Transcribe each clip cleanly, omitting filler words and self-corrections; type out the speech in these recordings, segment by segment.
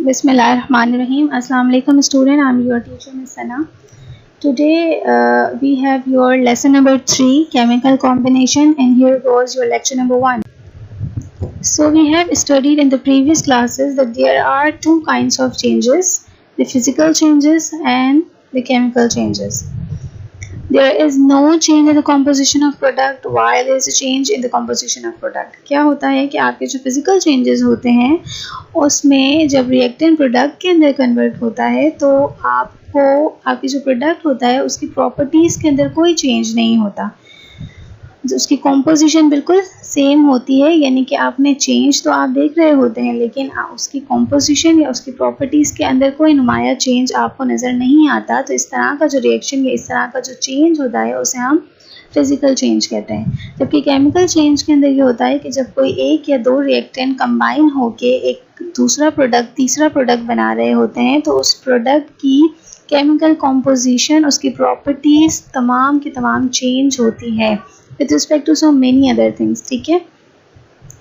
Bismillahirrahmanirrahim. Assalamu alaikum student. I'm your teacher Miss Sana. Today we have your lesson number 3, chemical combination, and here goes your lecture number 1. So we have studied in the previous classes that there are two kinds of changes, the physical changes and the chemical changes. There is no change in the composition of product while there is a change in the composition of product. क्या होता है कि आपके जो physical changes होते हैं उसमें जब reactant product के अंदर convert होता है तो आपको आपकी जो product होता है उसकी properties के अंदर कोई change नहीं होता, उसकी कॉम्पोजिशन बिल्कुल सेम होती है, यानी कि आपने चेंज तो आप देख रहे होते हैं लेकिन उसकी कॉम्पोजिशन या उसकी प्रॉपर्टीज़ के अंदर कोई नुमाया चेंज आपको नज़र नहीं आता। तो इस तरह का जो रिएक्शन या इस तरह का जो चेंज होता है उसे हम फिज़िकल चेंज कहते हैं। जबकि केमिकल चेंज के अंदर ये होता है कि जब कोई एक या दो रिएक्टेंट कंबाइन होके एक दूसरा प्रोडक्ट तीसरा प्रोडक्ट बना रहे होते हैं तो उस प्रोडक्ट की केमिकल कॉम्पोजिशन, उसकी प्रॉपर्टीज़ तमाम की तमाम चेंज होती है with respect to so many other things, ठीक है।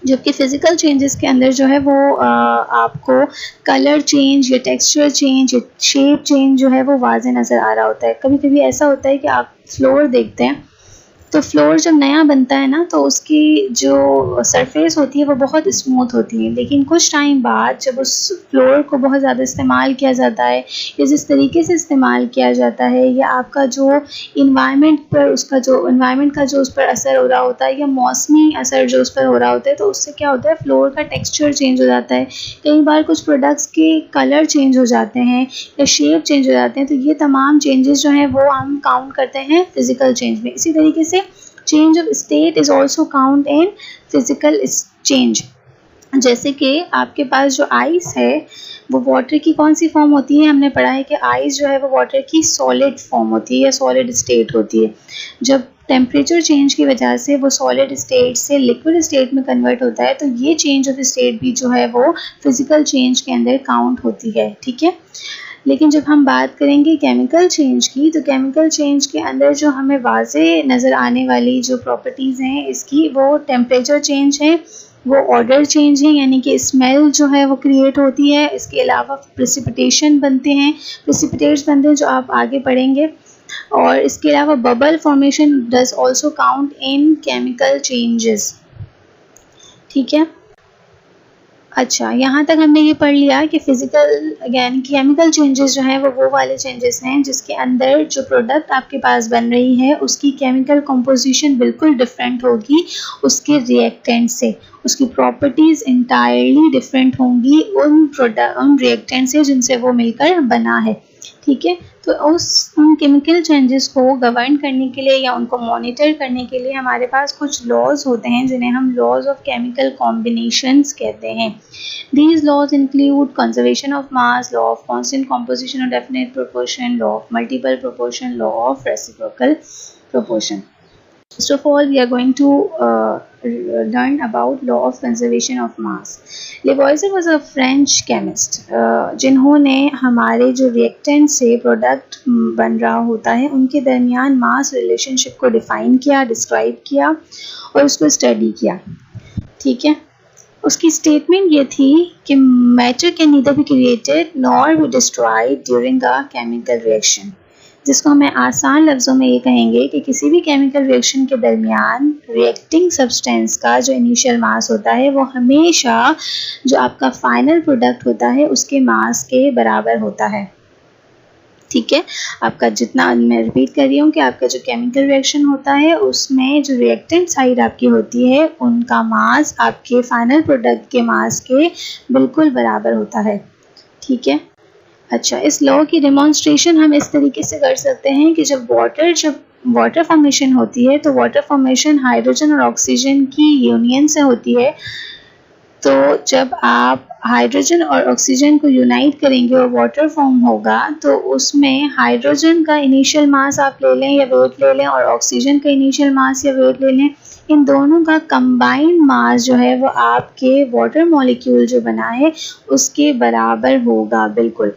जबकि फिज़िकल चेंजेस के अंदर जो है वो आपको कलर चेंज या टेक्सचर चेंज या शेप चेंज जो है वो वाज़े नज़र आ रहा होता है। कभी कभी ऐसा होता है कि आप फ्लोर देखते हैं तो फ्लोर जब नया बनता है ना तो उसकी जो सरफेस होती है वो बहुत स्मूथ होती है, लेकिन कुछ टाइम बाद जब उस फ्लोर को बहुत ज़्यादा इस्तेमाल किया जाता है या जिस तरीके से इस्तेमाल किया जाता है या आपका जो इन्वायरमेंट पर उसका जो इन्वायरमेंट का जो उस पर असर हो रहा होता है या मौसमी असर जो उस पर हो रहा होता है तो उससे क्या होता है फ्लोर का टेक्स्चर चेंज हो जाता है। कई बार कुछ प्रोडक्ट्स के कलर चेंज हो जाते हैं या शेप चेंज हो जाते हैं, तो ये तमाम चेंजेस जो हैं वो हम काउंट करते हैं फिज़िकल चेंज में। इसी तरीके से change of state is also count in physical change. जैसे कि आपके पास जो आइस है वो वाटर की कौन सी फॉर्म होती है, हमने पढ़ा है कि आइस जो है वो वाटर की सॉलिड फॉर्म होती है या सॉलिड स्टेट होती है। जब टेम्परेचर चेंज की वजह से वो सॉलिड स्टेट से लिक्विड स्टेट में कन्वर्ट होता है तो ये चेंज ऑफ स्टेट भी जो है वो फिज़िकल चेंज के अंदर काउंट होती है, ठीक है। लेकिन जब हम बात करेंगे केमिकल चेंज की तो केमिकल चेंज के अंदर जो हमें वाज़े नज़र आने वाली जो प्रॉपर्टीज़ हैं इसकी वो टेम्परेचर चेंज है, वो ऑर्डर चेंज है, यानी कि स्मेल जो है वो क्रिएट होती है। इसके अलावा प्रेसिपिटेशन बनते हैं, प्रेसिपिटेट्स बनते हैं जो आप आगे पढ़ेंगे, और इसके अलावा bubble formation does also count in chemical changes, ठीक है। अच्छा, यहाँ तक हमने ये पढ़ लिया कि फ़िज़िकल यानी केमिकल चेंजेस जो हैं वो वाले चेंजेस हैं जिसके अंदर जो प्रोडक्ट आपके पास बन रही है उसकी केमिकल कंपोजिशन बिल्कुल डिफरेंट होगी उसके रिएक्टेंट से, उसकी प्रॉपर्टीज़ इंटायरली डिफरेंट होंगी उन रिएक्टेंट से जिनसे वो मिलकर बना है, ठीक है। तो उन केमिकल चेंजेस को गवर्न करने के लिए या उनको मॉनिटर करने के लिए हमारे पास कुछ लॉज होते हैं जिन्हें हम लॉज ऑफ केमिकल कॉम्बिनेशंस कहते हैं। These laws include conservation of mass, law of constant composition or definite proportion, law of multiple proportion, law of reciprocal proportion. First of all, we are going to learn about law of conservation of mass. Lavoisier was a French chemist जिन्होंने हमारे जो reactant से product बन रहा होता है उनके दरमियान मास रिलेशनशिप को डिफ़ाइन किया, डिस्क्राइब किया और उसको स्टडी किया, ठीक है। उसकी स्टेटमेंट ये थी कि matter can neither be created nor be destroyed during a chemical reaction, जिसको हमें आसान लफ्ज़ों में ये कहेंगे कि किसी भी केमिकल रिएक्शन के दरमियान रिएक्टिंग सब्सटेंस का जो इनिशियल मास होता है वो हमेशा जो आपका फाइनल प्रोडक्ट होता है उसके मास के बराबर होता है, ठीक है। आपका जितना, मैं रिपीट कर रही हूँ कि आपका जो केमिकल रिएक्शन होता है उसमें जो रिएक्टेंट साइड आपकी होती है उनका मास आपके फाइनल प्रोडक्ट के मास के बिल्कुल बराबर होता है, ठीक है। अच्छा, इस लॉ की डेमोन्स्ट्रेशन हम इस तरीके से कर सकते हैं कि जब वाटर फॉर्मेशन होती है तो वाटर फॉर्मेशन हाइड्रोजन और ऑक्सीजन की यूनियन से होती है। तो जब आप हाइड्रोजन और ऑक्सीजन को यूनाइट करेंगे और वाटर फॉर्म होगा तो उसमें हाइड्रोजन का इनिशियल मास आप ले लें या वेट ले लें और ऑक्सीजन का इनिशियल मास या वेट ले लें, इन दोनों का कंबाइंड मास जो है वो आपके वाटर मॉलिक्यूल जो बना है उसके बराबर होगा, बिल्कुल,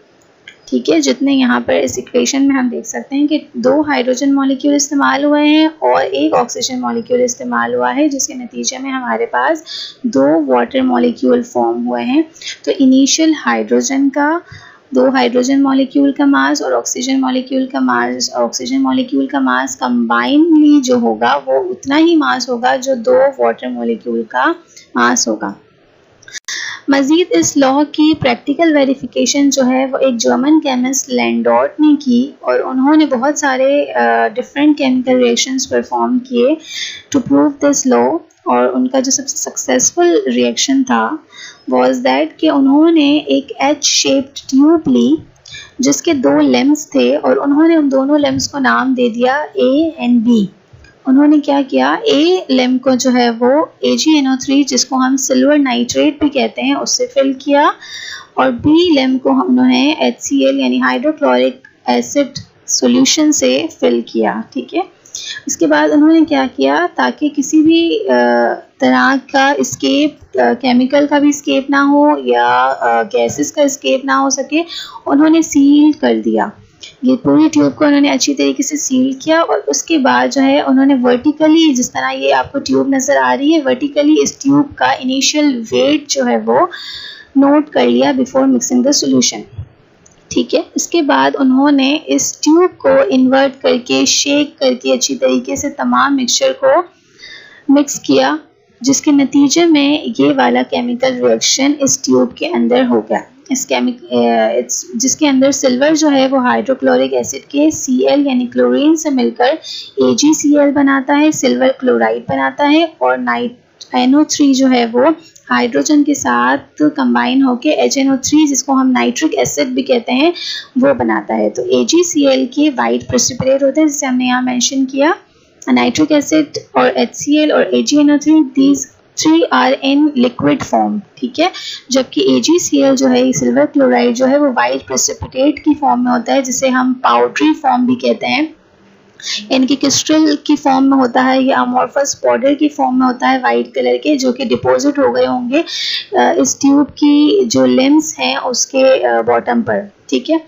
ठीक है, जितने यहाँ पर इस इक्वेशन में हम देख सकते हैं कि 2 हाइड्रोजन मॉलिक्यूल इस्तेमाल हुए हैं और 1 ऑक्सीजन मॉलिक्यूल इस्तेमाल हुआ है, जिसके नतीजे में हमारे पास 2 वाटर मॉलिक्यूल फॉर्म हुए हैं। तो इनिशियल हाइड्रोजन का 2 हाइड्रोजन मॉलिक्यूल का मास और ऑक्सीजन मॉलिक्यूल का मास कंबाइनली जो होगा वो उतना ही मास होगा जो 2 वाटर मॉलिक्यूल का मास होगा। मज़ीद इस लॉ की प्रैक्टिकल वेरिफिकेशन जो है वो एक जर्मन केमिस्ट लैंडोर्ट ने की और उन्होंने बहुत सारे डिफरेंट केमिकल रिएक्शंस परफॉर्म किए टू प्रूव दिस लॉ। और उनका जो सबसे सक्सेसफुल रिएक्शन था वाज दैट कि उन्होंने एक एच शेप्ड ट्यूब ली जिसके 2 लेम्स थे और उन्होंने उन दोनों लेम्स को नाम दे दिया ए एंड बी। उन्होंने क्या किया, ए लैम्प को जो है वो AgNO3 जिसको हम सिल्वर नाइट्रेट भी कहते हैं उससे फिल किया और बी लैम्प को उन्होंने HCl यानी हाइड्रोक्लोरिक एसिड सॉल्यूशन से फिल किया। ठीक है, इसके बाद उन्होंने क्या किया, ताकि किसी भी तरह का स्केप, केमिकल का भी स्केप ना हो या गैसेस का स्केप ना हो सके, उन्होंने सील कर दिया। ये पूरी ट्यूब को उन्होंने अच्छी तरीके से सील किया और उसके बाद जो है उन्होंने वर्टिकली, जिस तरह ये आपको ट्यूब नज़र आ रही है, वर्टिकली इस ट्यूब का इनिशियल वेट जो है वो नोट कर लिया बिफोर मिक्सिंग द सॉल्यूशन। ठीक है, इसके बाद उन्होंने इस ट्यूब को इन्वर्ट करके, शेक करके अच्छी तरीके से तमाम मिक्सचर को मिक्स किया, जिसके नतीजे में ये वाला केमिकल रिएक्शन इस ट्यूब के अंदर हो गया। जिसके अंदर सिल्वर जो है वो हाइड्रोक्लोरिक एसिड के Cl यानी क्लोरीन से मिलकर AgCl बनाता है, सिल्वर क्लोराइड बनाता है और NO3 जो है वो हाइड्रोजन के साथ कंबाइन होके HNO3 जिसको हम नाइट्रिक एसिड भी कहते हैं वो बनाता है। तो AgCl के वाइट प्रेसिपिटेट होते हैं जिसे हमने यहाँ मेंशन किया। नाइट्रिक एसिड और HCl और AgNO3 these 3 are in liquid form। ठीक है, जबकि AgCl जो है, सिल्वर क्लोराइड जो है वो वाइट प्रेसिपिटेट की फॉर्म में होता है जिसे हम पाउडरी फॉर्म भी कहते हैं, इनकी क्रिस्टल की फॉर्म में होता है या अमॉर्फस पाउडर की फॉर्म में होता है वाइट कलर के, जो कि डिपॉजिट हो गए होंगे इस ट्यूब की जो लेंस हैं उसके बॉटम पर। ठीक है,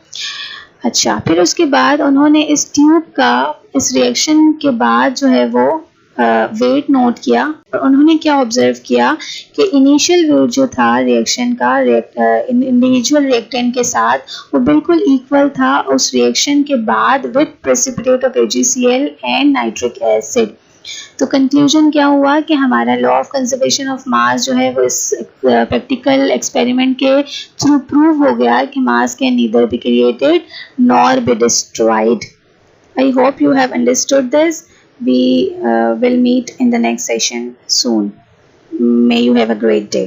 अच्छा, फिर उसके बाद उन्होंने इस ट्यूब का इस रिएक्शन के बाद जो है वो वेट नोट किया और उन्होंने क्या ऑब्जर्व किया कि इनिशियल वेट जो था रिएक्शन का इंडिविजुअल रिएक्टेंट के साथ वो बिल्कुल इक्वल था उस रिएक्शन के बाद with precipitate of AgCl and nitric acid. तो कंक्लूजन क्या हुआ कि हमारा law of conservation of mass जो है वो इस प्रैक्टिकल एक्सपेरिमेंट के थ्रू प्रूव हो गया कि मास can neither be created nor be destroyed. I hope you have understood this. We will meet in the next session soon. May you have a great day.